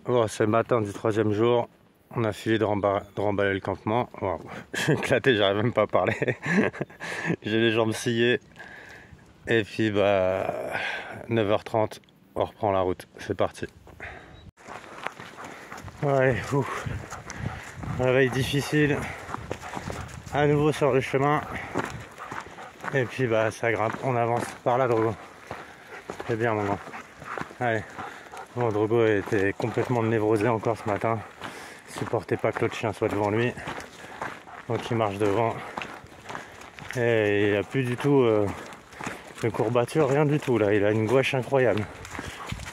Bon, c'est le matin du 3e jour. On a fini de remballer le campement. Wow. Je suis éclaté, j'arrive même pas à parler. J'ai les jambes sciées. Et puis 9h30, on reprend la route. C'est parti. Ouais, ouf. Réveil difficile. À nouveau sur le chemin. Et puis ça grimpe. On avance par là, Drogo. C'est bien, maman. Allez. Bon, Drogo était complètement névrosé encore ce matin. Il supportait pas que l'autre chien soit devant lui. Donc il marche devant. Et il n'y a plus du tout de courbature, rien du tout là. Il a une gouache incroyable.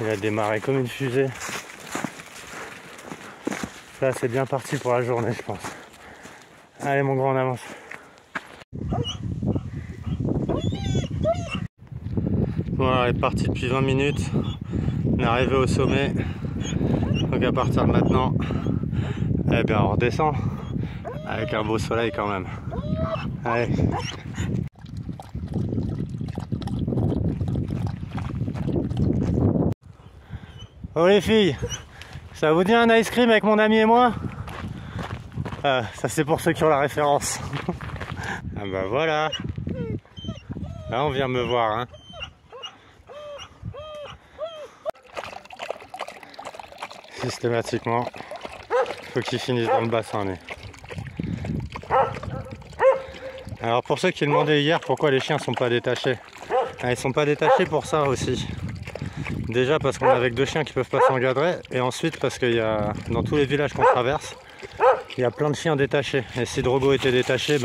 Il a démarré comme une fusée. Là c'est bien parti pour la journée, je pense. Allez mon grand, on avance. Voilà, on est parti depuis 20 minutes. On est arrivé au sommet. Donc à partir de maintenant, eh bien on redescend. Avec un beau soleil quand même. Allez. Oh les filles, ça vous dit un ice cream avec mon ami et moi? Ça c'est pour ceux qui ont la référence. Ah bah voilà. Là on vient me voir hein. Systématiquement, faut qu'ils finissent dans le bassin lui. Alors pour ceux qui demandaient hier pourquoi les chiens sont pas détachés, ils sont pas détachés pour ça aussi. Déjà parce qu'on est avec 2 chiens qui peuvent pas s'engadrer, et ensuite parce qu'il y a dans tous les villages qu'on traverse, il y a plein de chiens détachés. Et si Drogo était détaché,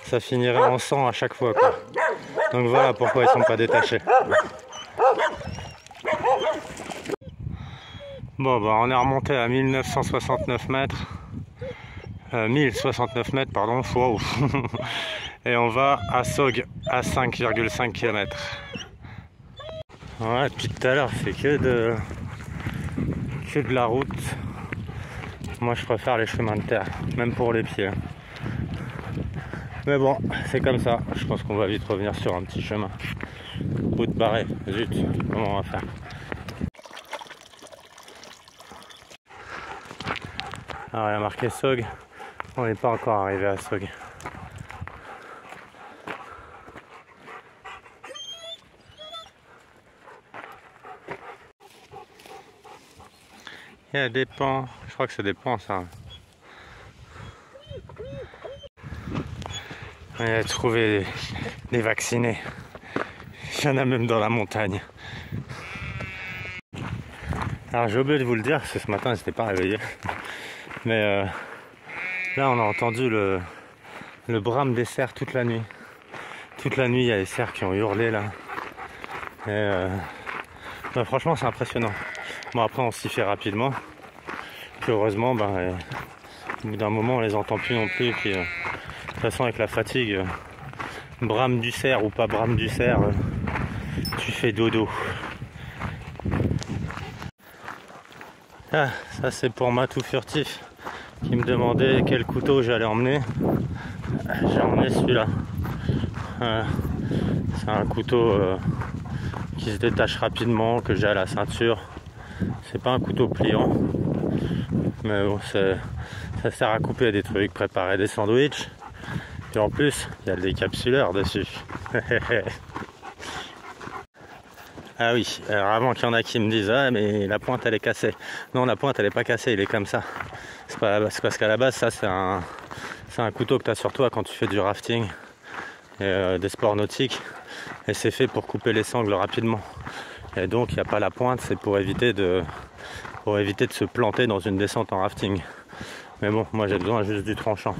ça finirait en sang à chaque fois quoi. Donc voilà pourquoi ils sont pas détachés. Bon on est remonté à 1969 mètres. 1069 mètres pardon, wow. Et on va à Sog à 5,5 km. Ouais, depuis tout à l'heure c'est que de la route. Moi je préfère les chemins de terre, même pour les pieds. Mais bon, c'est comme ça, je pense qu'on va vite revenir sur un petit chemin. Route barrée, zut, comment on va faire? Alors il y a marqué Sog, on n'est pas encore arrivé à Sog. Il y a des pans, je crois que c'est des pans ça. On a trouvé des vaccinés. Il y en a même dans la montagne. Alors j'ai oublié de vous le dire, parce que ce matin je n'étais pas réveillé. Mais là on a entendu le brame des cerfs toute la nuit. Toute la nuit il y a des cerfs qui ont hurlé là. Et franchement c'est impressionnant. Bon après on s'y fait rapidement. Puis heureusement au bout d'un moment on les entend plus non plus. Puis de toute façon avec la fatigue, brame du cerf ou pas brame du cerf, tu fais dodo. Ah, ça c'est pour Matou Furtif qui me demandait quel couteau j'allais emmener. J'ai emmené celui-là. C'est un couteau qui se détache rapidement, que j'ai à la ceinture. C'est pas un couteau pliant, mais bon, ça sert à couper des trucs, préparer des sandwichs. Et en plus, il y a le décapsuleur dessus. Ah oui, alors avant qu'il y en a qui me disent ah mais la pointe elle est cassée. Non, la pointe elle est pas cassée, il est comme ça. C'est parce qu'à la base ça c'est un couteau que tu as sur toi quand tu fais du rafting et des sports nautiques. Et c'est fait pour couper les sangles rapidement. Et donc il n'y a pas la pointe, c'est pour éviter de se planter dans une descente en rafting. Mais bon, moi j'ai besoin juste du tranchant.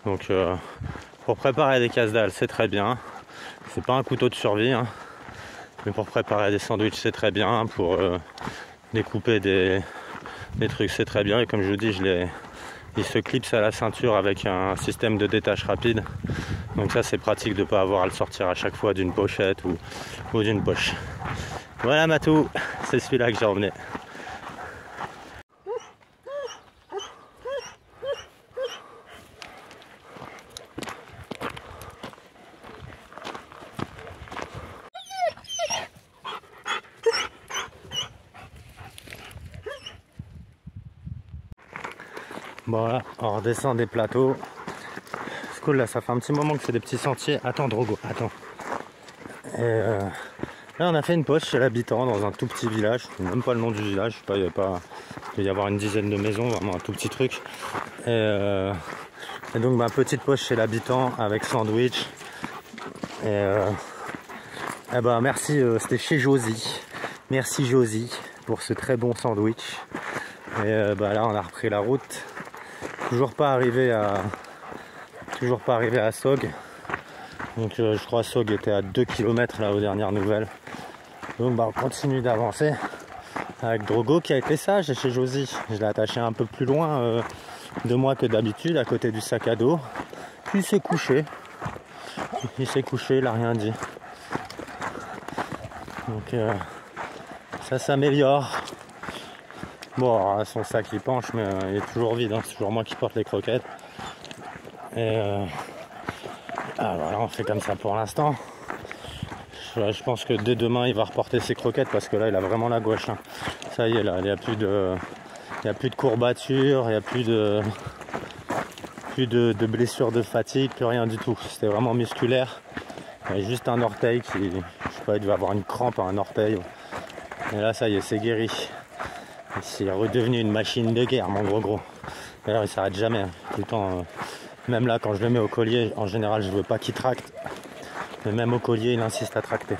Donc pour préparer des casse-dalles c'est très bien. C'est pas un couteau de survie hein. Mais pour préparer des sandwichs c'est très bien, pour découper des trucs c'est très bien. Et comme je vous dis, il se clipse à la ceinture avec un système de détache rapide. Donc ça c'est pratique de ne pas avoir à le sortir à chaque fois d'une pochette ou d'une poche. Voilà Matou, c'est celui-là que j'ai emmené. Bon là, on redescend des plateaux. C'est cool là, ça fait un petit moment que c'est des petits sentiers. Attends Drogo, attends. Et là on a fait une pause chez l'habitant dans un tout petit village. Je ne sais même pas le nom du village, je sais pas, il doit y avoir une dizaine de maisons, vraiment un tout petit truc. Et donc petite pause chez l'habitant avec sandwich. Et ben merci, c'était chez Josie. Merci Josie pour ce très bon sandwich. Et là on a repris la route. Toujours pas arrivé à Sog. Donc je crois que Sog était à 2 km là aux dernières nouvelles. Donc on continue d'avancer avec Drogo qui a été sage chez Josie. Je l'ai attaché un peu plus loin de moi que d'habitude, à côté du sac à dos. Puis il s'est couché. Il a rien dit. Donc ça s'améliore. Bon, alors, son sac il penche, mais il est toujours vide, hein. C'est toujours moi qui porte les croquettes. Et voilà, on fait comme ça pour l'instant. Je pense que dès demain il va reporter ses croquettes parce que là il a vraiment la gouache. Hein. Ça y est, là, il n'y a plus de courbatures, il n'y a plus de blessures de fatigue, plus rien du tout. C'était vraiment musculaire. Il y a juste un orteil qui, je sais pas, il devait avoir une crampe à un orteil. Et là ça y est, c'est guéri. C'est redevenu une machine de guerre, mon gros. D'ailleurs il s'arrête jamais, hein. Tout le temps. Même là quand je le mets au collier, en général je veux pas qu'il tracte. Mais même au collier il insiste à tracter.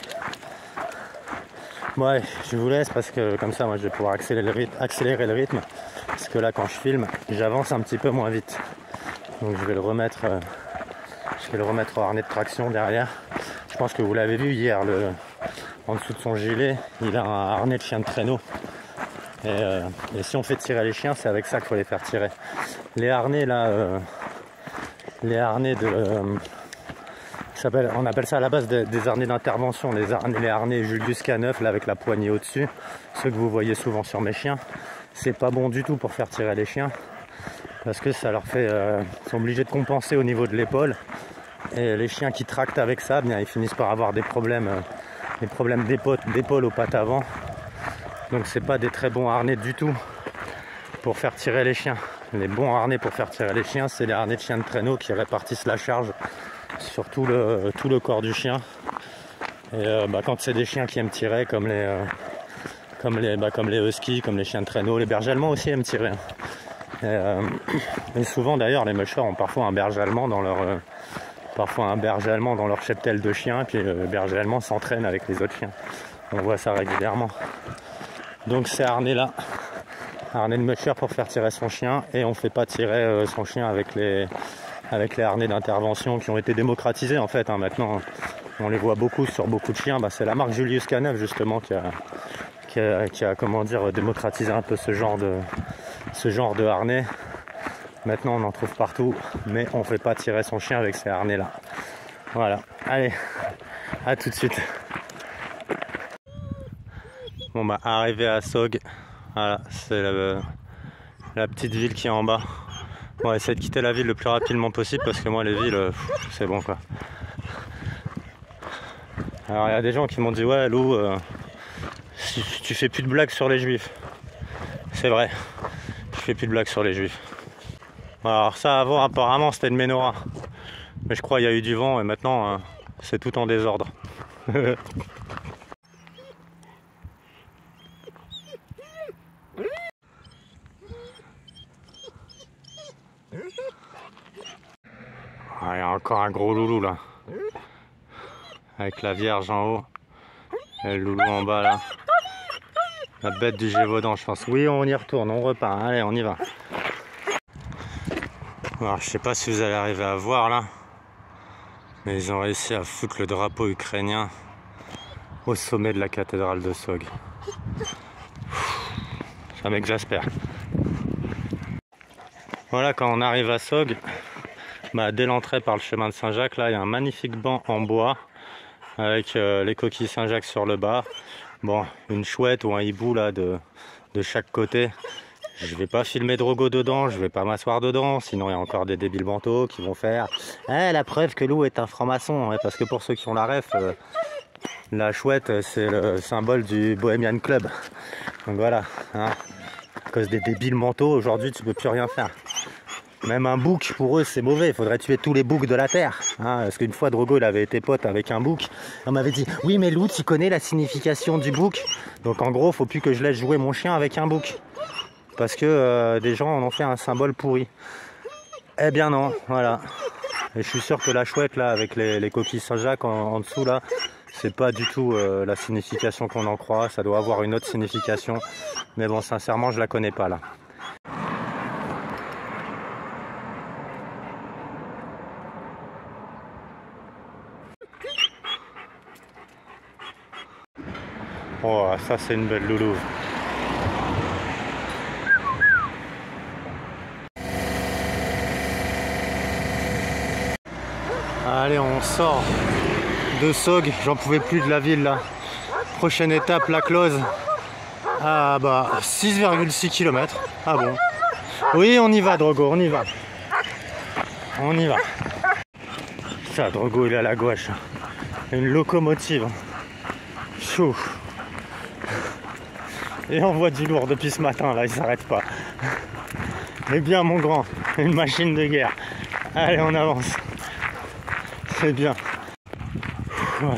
Ouais, je vous laisse parce que comme ça moi je vais pouvoir accélérer le rythme. Parce que là quand je filme, j'avance un petit peu moins vite. Donc je vais le remettre au harnais de traction derrière. Je pense que vous l'avez vu hier, en dessous de son gilet, il a un harnais de chien de traîneau. Et si on fait tirer les chiens, c'est avec ça qu'il faut les faire tirer. Les harnais là, les harnais on appelle ça à la base des harnais d'intervention, les harnais Julius K9 là avec la poignée au-dessus, ceux que vous voyez souvent sur mes chiens. C'est pas bon du tout pour faire tirer les chiens parce que ça leur fait, ils sont obligés de compenser au niveau de l'épaule. Et les chiens qui tractent avec ça, bien ils finissent par avoir des problèmes d'épaule aux pattes avant. Donc c'est pas des très bons harnais du tout pour faire tirer les chiens. Les bons harnais pour faire tirer les chiens, c'est les harnais de chien de traîneau qui répartissent la charge sur tout le corps du chien. Et quand c'est des chiens qui aiment tirer, comme les huskies, comme les chiens de traîneau, les bergers allemands aussi aiment tirer. Et souvent d'ailleurs les mushers ont parfois un berger allemand dans leur cheptel de chiens, et puis le berger allemand s'entraîne avec les autres chiens. On voit ça régulièrement. Donc ces harnais là, harnais de musher pour faire tirer son chien, et on ne fait pas tirer son chien avec les harnais d'intervention qui ont été démocratisés en fait. Hein. Maintenant on les voit beaucoup sur beaucoup de chiens. C'est la marque Julius K9 justement qui a comment dire, démocratisé un peu ce genre de harnais. Maintenant on en trouve partout, mais on ne fait pas tirer son chien avec ces harnais là. Voilà, allez, à tout de suite. Bon arrivé à Sog, voilà, c'est la petite ville qui est en bas. On va essayer de quitter la ville le plus rapidement possible parce que moi les villes, c'est bon quoi. Alors il y a des gens qui m'ont dit ouais Lou, tu fais plus de blagues sur les juifs. C'est vrai, je fais plus de blagues sur les juifs. Alors ça avant apparemment c'était une menorah. Mais je crois qu'il y a eu du vent et maintenant c'est tout en désordre. Ah, il y a encore un gros loulou là. Avec la Vierge en haut. Et le loulou en bas là. La bête du Gévaudan je pense. Oui on y retourne, on repart. Allez on y va. Alors je sais pas si vous allez arriver à voir là. Mais ils ont réussi à foutre le drapeau ukrainien au sommet de la cathédrale de Sog. Ça m'exaspère. Voilà, quand on arrive à Sog, dès l'entrée par le chemin de Saint-Jacques, là il y a un magnifique banc en bois avec les coquilles Saint-Jacques sur le bas. Bon, une chouette ou un hibou là de chaque côté. Je vais pas filmer Drogo dedans, je vais pas m'asseoir dedans, sinon il y a encore des débiles bantos qui vont faire la preuve que Lou est un franc-maçon, parce que pour ceux qui ont la ref, la chouette c'est le symbole du Bohemian Club. Donc voilà, hein, à cause des débiles manteaux, aujourd'hui tu peux plus rien faire. Même un bouc, pour eux, c'est mauvais. Il faudrait tuer tous les boucs de la Terre. Hein, parce qu'une fois, Drogo, il avait été pote avec un bouc. On m'avait dit, oui, mais Lou, tu connais la signification du bouc? Donc en gros, faut plus que je laisse jouer mon chien avec un bouc. Parce que des gens en ont fait un symbole pourri. Eh bien non, voilà. Et je suis sûr que la chouette, là, avec les coquilles Saint-Jacques en dessous, là, c'est pas du tout la signification qu'on en croit. Ça doit avoir une autre signification. Mais bon, sincèrement, je la connais pas, là. Oh, ça c'est une belle loulou. Allez, on sort de Sog. J'en pouvais plus de la ville là. Prochaine étape, la Close. Ah bah 6,6 km. Ah bon. Oui, on y va, Drogo, on y va. On y va. Ça, Drogo, il est à la gauche. Une locomotive. Chou. Et on voit du lourd depuis ce matin, là, il s'arrête pas. Eh bien, mon grand, une machine de guerre. Allez, on avance. C'est bien.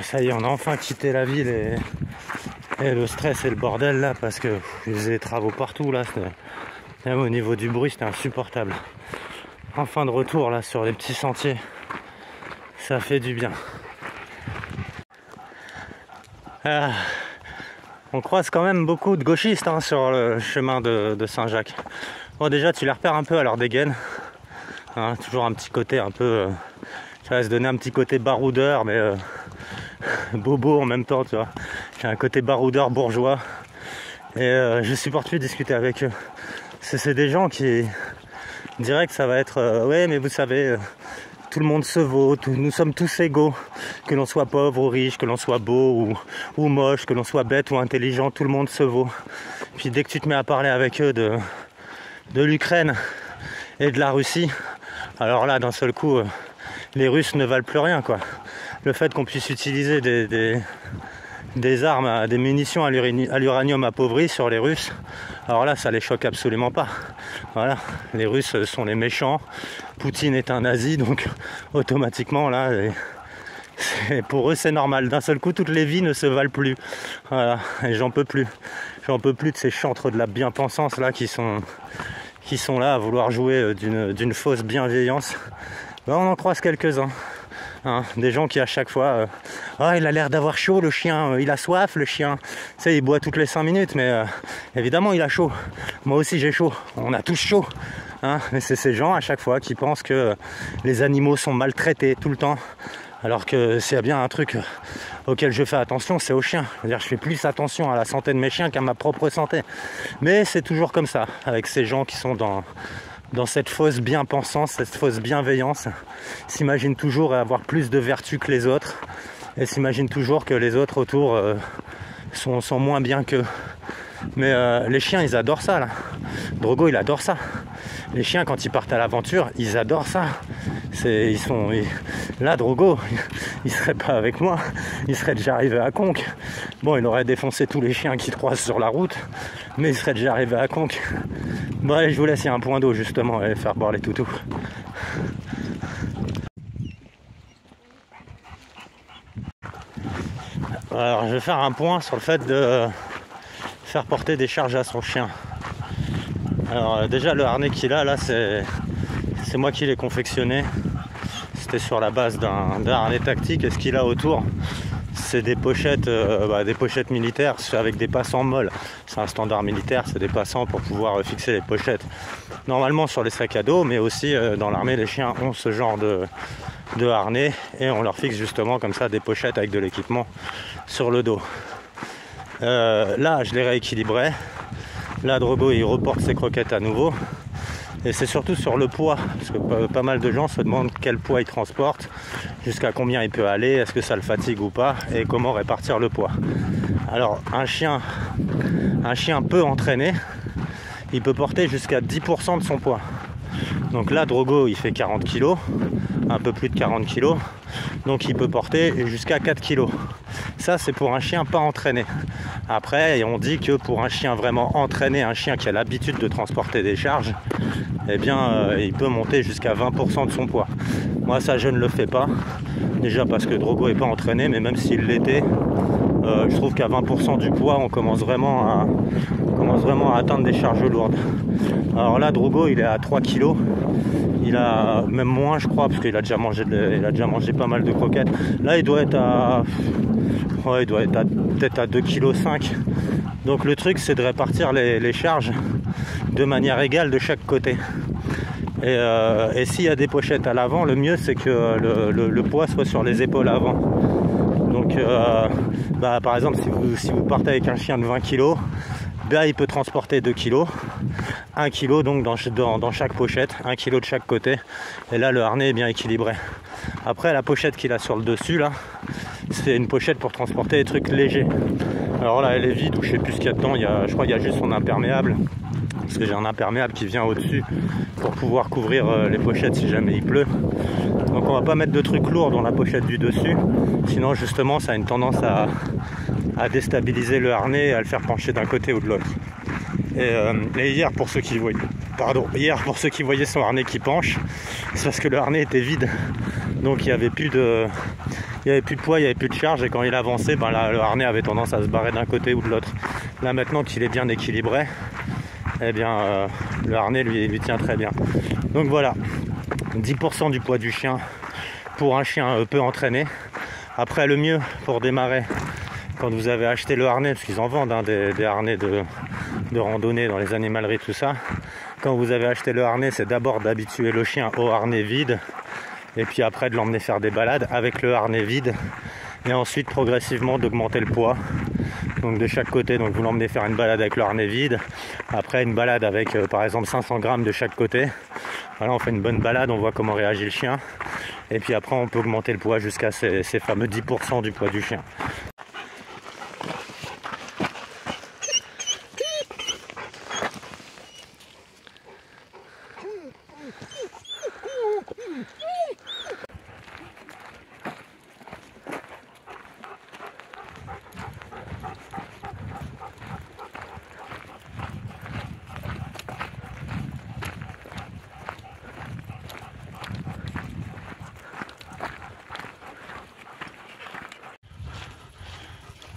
Ça y est, on a enfin quitté la ville et le stress et le bordel là, parce que je faisais des travaux partout là. Même au niveau du bruit, c'était insupportable. Enfin de retour là sur les petits sentiers. Ça fait du bien. Ah. On croise quand même beaucoup de gauchistes hein, sur le chemin de Saint-Jacques. Bon, déjà, tu les repères un peu à leur dégaine. Hein, toujours un petit côté un peu... ça va se donner un petit côté baroudeur, mais bobo en même temps, tu vois. J'ai un côté baroudeur bourgeois. Et je supporte plus discuter avec eux. C'est des gens qui diraient que ça va être... ouais, mais vous savez... tout le monde se vaut, nous sommes tous égaux, que l'on soit pauvre ou riche, que l'on soit beau ou moche, que l'on soit bête ou intelligent, tout le monde se vaut. Puis dès que tu te mets à parler avec eux de l'Ukraine et de la Russie, alors là d'un seul coup les Russes ne valent plus rien quoi. Le fait qu'on puisse utiliser des armes, des munitions à l'uranium appauvri sur les Russes, alors là ça les choque absolument pas. Voilà, les Russes sont les méchants, Poutine est un nazi, donc automatiquement là, pour eux c'est normal. D'un seul coup toutes les vies ne se valent plus. Voilà, et j'en peux plus de ces chantres de la bien-pensance là qui sont là à vouloir jouer d'une fausse bienveillance. Ben, on en croise quelques-uns. Hein, des gens qui à chaque fois oh, il a l'air d'avoir chaud le chien, il a soif le chien, tu sais il boit toutes les 5 minutes mais évidemment il a chaud, moi aussi j'ai chaud, on a tous chaud hein, mais c'est ces gens à chaque fois qui pensent que les animaux sont maltraités tout le temps, alors que s'il y a bien un truc auquel je fais attention, c'est aux chiens. Je veux dire, je fais plus attention à la santé de mes chiens qu'à ma propre santé, mais c'est toujours comme ça avec ces gens qui sont dans cette fausse bien-pensance, cette fausse bienveillance, s'imagine toujours avoir plus de vertus que les autres et s'imagine toujours que les autres autour sont moins bien qu'eux. Mais les chiens, ils adorent ça, là. Drogo, il adore ça. Les chiens, quand ils partent à l'aventure, ils adorent ça. Là, Drogo, il serait pas avec moi, il serait déjà arrivé à Conques. Bon, il aurait défoncé tous les chiens qui croisent sur la route, mais il serait déjà arrivé à Conques. Bon, allez, je vous laisse, il y a un point d'eau, justement, allez faire boire les toutous. Alors, je vais faire un point sur le fait de faire porter des charges à son chien. Alors, déjà, le harnais qu'il a, là, c'est moi qui l'ai confectionné. C'était sur la base d'un harnais tactique, et ce qu'il a autour, c'est des pochettes militaires avec des passants molles. C'est un standard militaire, c'est des passants pour pouvoir fixer les pochettes. Normalement sur les sacs à dos, mais aussi dans l'armée, les chiens ont ce genre de harnais et on leur fixe justement comme ça des pochettes avec de l'équipement sur le dos. Là, je les rééquilibrais. Là, Drogo, il reporte ses croquettes à nouveau. Et c'est surtout sur le poids, parce que pas mal de gens se demandent quel poids il transporte, jusqu'à combien il peut aller, est-ce que ça le fatigue ou pas, et comment répartir le poids. Alors un chien peu entraîné, il peut porter jusqu'à 10% de son poids. Donc là, Drogo, il fait 40 kg. un peu plus de 40 kg. Donc il peut porter jusqu'à 4 kg. Ça, c'est pour un chien pas entraîné. Après, on dit que pour un chien vraiment entraîné, un chien qui a l'habitude de transporter des charges, eh bien, il peut monter jusqu'à 20% de son poids. Moi, ça, je ne le fais pas. Déjà parce que Drogo n'est pas entraîné, mais même s'il l'était, je trouve qu'à 20% du poids, on commence vraiment à atteindre des charges lourdes. Alors là, Drogo, il est à 3 kg. Il a même moins, je crois, parce qu'il a déjà mangé pas mal de croquettes. Là, il doit être à peut-être à 2,5 kg. Donc le truc, c'est de répartir les charges de manière égale de chaque côté. Et s'il y a des pochettes à l'avant, le mieux, c'est que le poids soit sur les épaules avant. Donc, par exemple, si vous partez avec un chien de 20 kg, il peut transporter 2 kg, 1 kg donc dans chaque pochette, 1 kg de chaque côté, et là le harnais est bien équilibré. Après, la pochette qu'il a sur le dessus là, c'est une pochette pour transporter des trucs légers. Alors là, elle est vide, ou je sais plus ce qu'il y a dedans. Je crois qu'il y a juste son imperméable, parce que j'ai un imperméable qui vient au-dessus pour pouvoir couvrir les pochettes si jamais il pleut. Donc on va pas mettre de trucs lourds dans la pochette du dessus, sinon justement ça a une tendance à déstabiliser le harnais et à le faire pencher d'un côté ou de l'autre. Et hier, pour ceux qui voyaient son harnais qui penche, c'est parce que le harnais était vide, donc il n'y avait plus de poids, il n'y avait plus de charge, et quand il avançait, le harnais avait tendance à se barrer d'un côté ou de l'autre. Là maintenant qu'il est bien équilibré, eh bien le harnais lui tient très bien. Donc voilà, 10% du poids du chien pour un chien peu entraîné. Après, le mieux pour démarrer, quand vous avez acheté le harnais, parce qu'ils en vendent des harnais de randonnée dans les animaleries, tout ça. Quand vous avez acheté le harnais, c'est d'abord d'habituer le chien au harnais vide, et puis après de l'emmener faire des balades avec le harnais vide, et ensuite progressivement d'augmenter le poids. Donc de chaque côté, donc vous l'emmenez faire une balade avec le harnais vide, après une balade avec par exemple 500 grammes de chaque côté. Voilà, on fait une bonne balade, on voit comment réagit le chien, et puis après on peut augmenter le poids jusqu'à ces fameux 10% du poids du chien.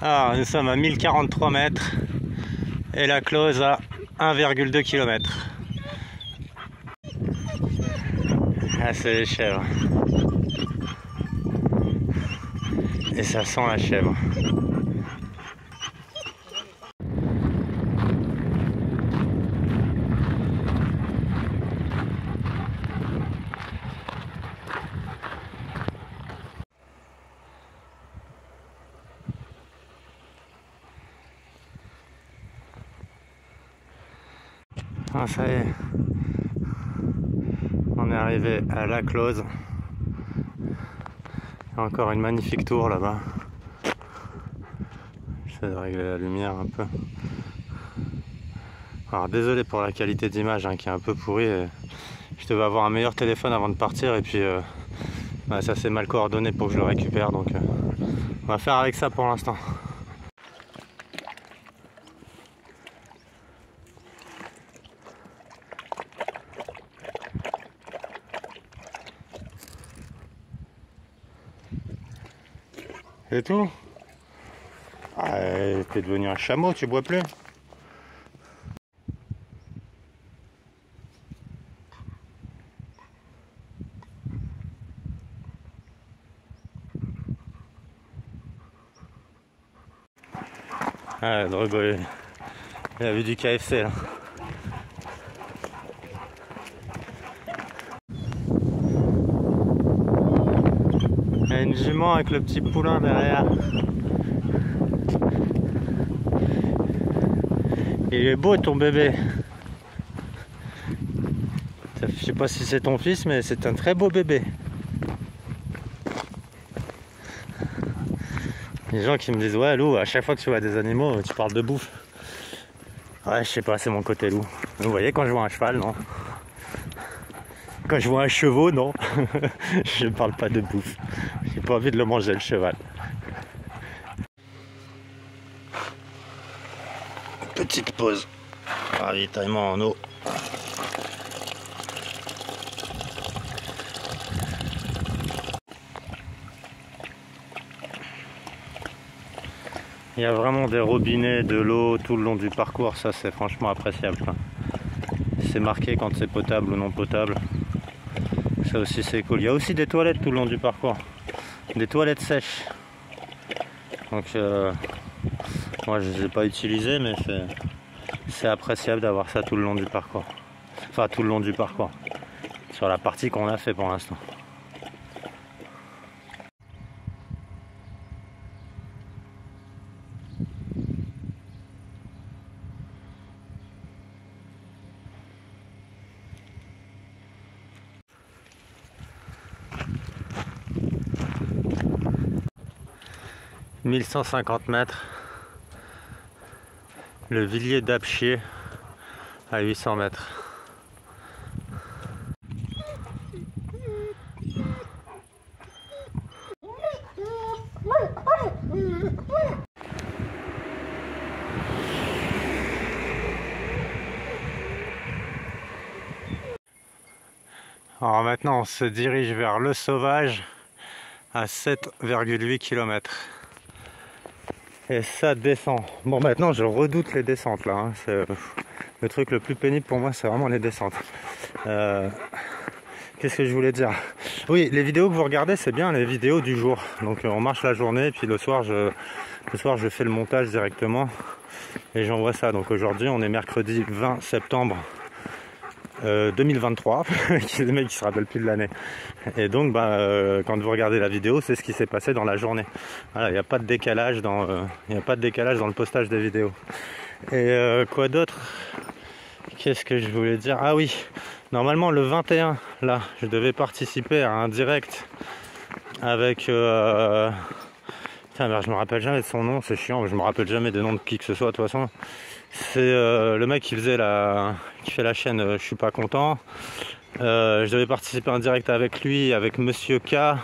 Alors nous sommes à 1043 mètres et la close à 1,2 km. Ah, c'est les chèvres. Et ça sent la chèvre. Ah, ça y est, on est arrivé à la close. Il y a encore une magnifique tour là-bas. J'essaie de régler la lumière un peu. Alors désolé pour la qualité d'image qui est un peu pourrie. Je devais avoir un meilleur téléphone avant de partir, et puis ça s'est mal coordonné pour que je le récupère, donc on va faire avec ça pour l'instant. C'est tout? Ah, t'es devenu un chameau, tu bois plus? Ah, Drogo, il a vu du KFC là. Il y a une jument avec le petit poulain derrière. Il est beau ton bébé. Je sais pas si c'est ton fils, mais c'est un très beau bébé. Les gens qui me disent ouais Lou, à chaque fois que tu vois des animaux, tu parles de bouffe. Ouais, je sais pas, c'est mon côté loup. Vous voyez quand je vois un cheval, non? quand je vois un chevaux, non. Je ne parle pas de bouffe. J'ai pas envie de le manger, le cheval. Petite pause. Ravitaillement en eau. Il y a vraiment des robinets, de l'eau tout le long du parcours, ça c'est franchement appréciable. C'est marqué quand c'est potable ou non potable. Ça aussi c'est cool. Il y a aussi des toilettes tout le long du parcours. Des toilettes sèches. Donc moi je ne les ai pas utilisées, mais c'est appréciable d'avoir ça tout le long du parcours. Enfin tout le long du parcours. Sur la partie qu'on a fait pour l'instant. « 1150 mètres, le Villiers d'Apchier à 800 mètres. » Alors maintenant on se dirige vers Le Sauvage à 7,8 km. Et ça descend. Bon maintenant je redoute les descentes là. Hein. Le truc le plus pénible pour moi c'est vraiment les descentes. Qu'est-ce que je voulais dire? Oui, les vidéos que vous regardez c'est bien les vidéos du jour. Donc on marche la journée et puis le soir je fais le montage directement et j'envoie ça. Donc aujourd'hui on est mercredi 20 septembre 2023, le mec qui se rappelle plus de l'année. Et donc quand vous regardez la vidéo, c'est ce qui s'est passé dans la journée. Voilà, il n'y a pas de décalage dans le postage des vidéos. Et quoi d'autre? Qu'est-ce que je voulais dire? Ah oui, normalement le 21, là, je devais participer à un direct avec Putain, je me rappelle jamais de son nom, c'est chiant, je me rappelle jamais des noms de qui que ce soit de toute façon. C'est le mec qui fait la chaîne Je suis pas content. Je devais participer en direct avec lui, avec Monsieur K.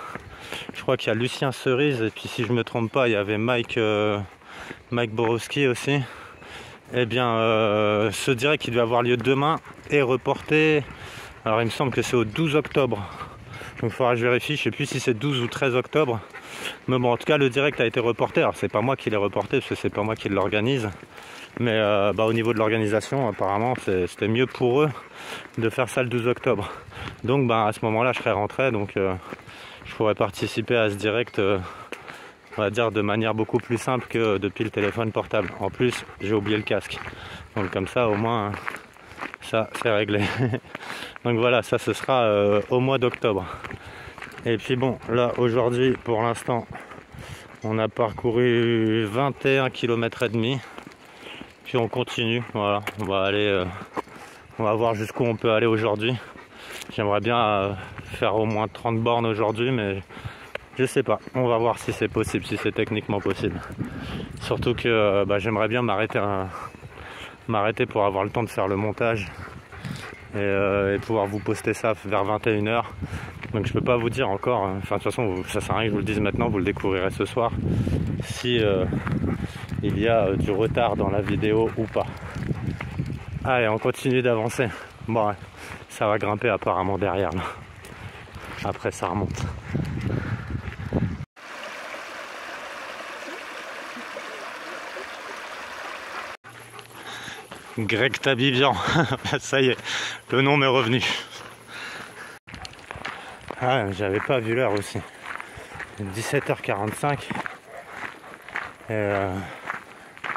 Je crois qu'il y a Lucien Cerise et puis si je me trompe pas, il y avait Mike Borowski aussi. Eh bien, ce direct qui devait avoir lieu demain est reporté. Alors il me semble que c'est au 12 octobre. Donc il faudra que je vérifie, je sais plus si c'est 12 ou 13 octobre. Mais bon, en tout cas, le direct a été reporté. Alors c'est pas moi qui l'ai reporté parce que c'est pas moi qui l'organise. Mais au niveau de l'organisation, apparemment, c'était mieux pour eux de faire ça le 12 octobre. Donc à ce moment-là, je serai rentré, donc je pourrais participer à ce direct, on va dire, de manière beaucoup plus simple que depuis le téléphone portable. En plus, j'ai oublié le casque. Donc comme ça, au moins, ça, c'est réglé. Donc voilà, ça, ce sera au mois d'octobre. Et puis bon, là, aujourd'hui, pour l'instant, on a parcouru 21 km et demi. Puis on continue, voilà, on va aller, on va voir jusqu'où on peut aller aujourd'hui. J'aimerais bien faire au moins 30 bornes aujourd'hui, mais je sais pas. On va voir si c'est possible, si c'est techniquement possible. Surtout que j'aimerais bien m'arrêter pour avoir le temps de faire le montage et pouvoir vous poster ça vers 21h. Donc je peux pas vous dire encore, enfin de toute façon ça sert à rien que je vous le dise maintenant, vous le découvrirez ce soir, si il y a du retard dans la vidéo ou pas. Allez, on continue d'avancer. Bon, ouais, ça va grimper apparemment derrière là. Après ça remonte. Greg Tabibian, ça y est, le nom m'est revenu. Ah, j'avais pas vu l'heure aussi. 17h45. Et là,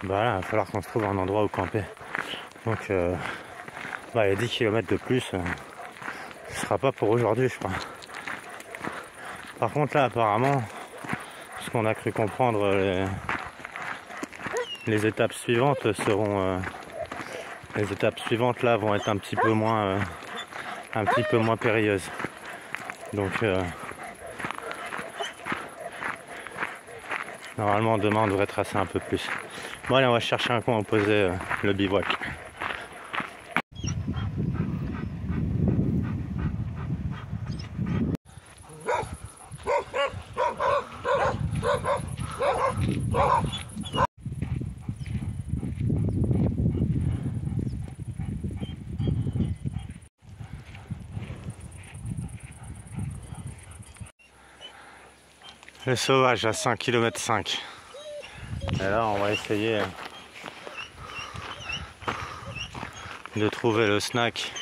il va falloir qu'on se trouve un endroit où camper. Donc, il y a 10 km de plus. Ce sera pas pour aujourd'hui, je crois. Par contre, là, apparemment, ce qu'on a cru comprendre, les étapes suivantes seront. Les étapes suivantes là vont être un petit peu moins périlleuses. Donc normalement demain on devrait tracer un peu plus. Bon allez, on va chercher un coin où poser le bivouac. Le sauvage à 5,5 km. Et là on va essayer de trouver le snack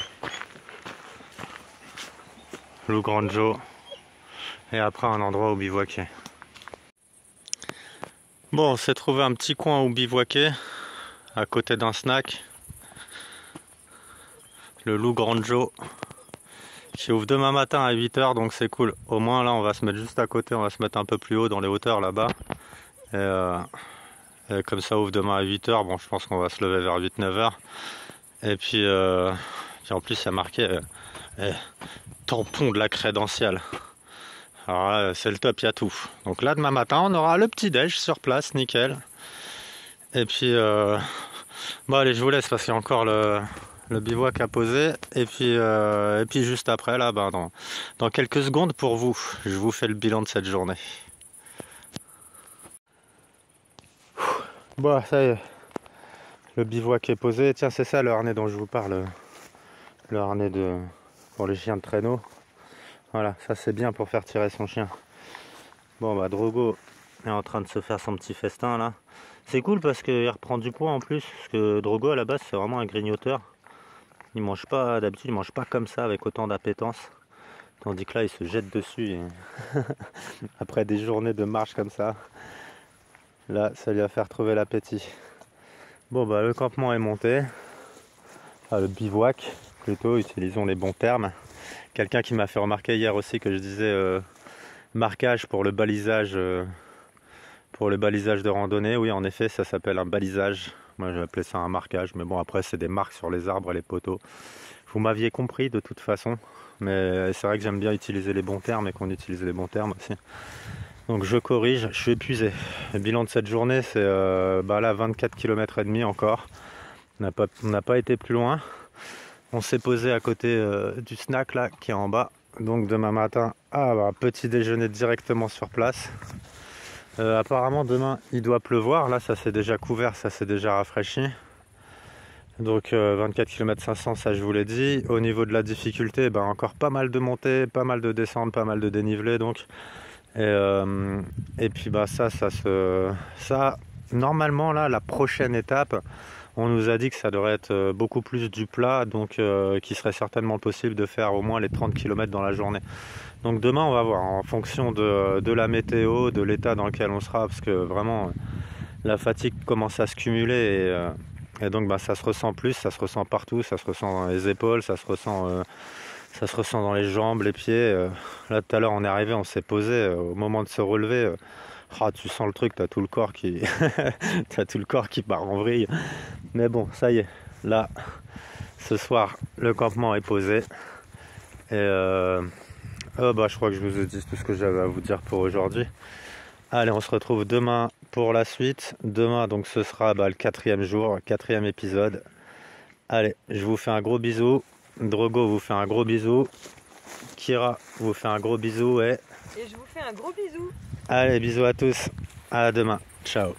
Loup Grand Joe et après un endroit où bivouaquer. Bon, on s'est trouvé un petit coin où bivouaquer à côté d'un snack, le Loup Grand Joe, qui ouvre demain matin à 8 h, donc c'est cool. Au moins là on va se mettre juste à côté, on va se mettre un peu plus haut dans les hauteurs là-bas. Et comme ça ouvre demain à 8 h, bon je pense qu'on va se lever vers 8-9 h. Et puis en plus il y a marqué tampon de la crédentielle. Alors là c'est le top, il y a tout. Donc là demain matin on aura le petit déj sur place, nickel. Et puis bon allez, je vous laisse parce qu'il y a encore le bivouac à poser. Et puis juste après là, dans quelques secondes pour vous, je vous fais le bilan de cette journée. Bon, ça y est, le bivouac est posé. Tiens, c'est ça le harnais dont je vous parle, le harnais pour les chiens de traîneau. Voilà, ça c'est bien pour faire tirer son chien. Bon bah Drogo est en train de se faire son petit festin là. C'est cool parce qu'il reprend du poids en plus, parce que Drogo à la base c'est vraiment un grignoteur. Il mange pas, d'habitude il mange pas comme ça avec autant d'appétence. Tandis que là il se jette dessus et après des journées de marche comme ça, là ça lui va faire trouver l'appétit. Bon bah le campement est monté, enfin le bivouac plutôt, utilisons les bons termes. Quelqu'un qui m'a fait remarquer hier aussi que je disais marquage pour le balisage de randonnée. Oui en effet ça s'appelle un balisage. Moi j'ai appelé ça un marquage, mais bon après c'est des marques sur les arbres et les poteaux. Vous m'aviez compris de toute façon, mais c'est vrai que j'aime bien utiliser les bons termes et qu'on utilise les bons termes aussi. Donc je corrige, je suis épuisé. Le bilan de cette journée c'est là 24 km et demi encore. On n'a pas été plus loin. On s'est posé à côté du snack là qui est en bas. Donc demain matin, petit déjeuner directement sur place. Apparemment demain il doit pleuvoir, là ça s'est déjà couvert, ça s'est déjà rafraîchi. Donc 24 km 500, ça je vous l'ai dit. Au niveau de la difficulté, encore pas mal de montées, pas mal de descentes, pas mal de dénivelé donc. Et puis ça normalement là la prochaine étape, on nous a dit que ça devrait être beaucoup plus du plat, donc qu'il serait certainement possible de faire au moins les 30 km dans la journée. Donc demain on va voir en fonction de la météo, de l'état dans lequel on sera, parce que vraiment la fatigue commence à se cumuler et donc ça se ressent plus, ça se ressent partout, ça se ressent dans les épaules, ça se ressent dans les jambes, les pieds. Là tout à l'heure on est arrivé, on s'est posé, au moment de se relever, tu sens le truc, t'as tout le corps qui t'as tout le corps qui part en vrille. Mais bon, ça y est, là ce soir le campement est posé et je crois que je vous ai dit tout ce que j'avais à vous dire pour aujourd'hui. Allez, on se retrouve demain pour la suite. Demain donc ce sera le 4e jour, 4e épisode. Allez, je vous fais un gros bisou. Drogo vous fait un gros bisou. Kira vous fait un gros bisou et je vous fais un gros bisou. Allez, bisous à tous. À demain. Ciao.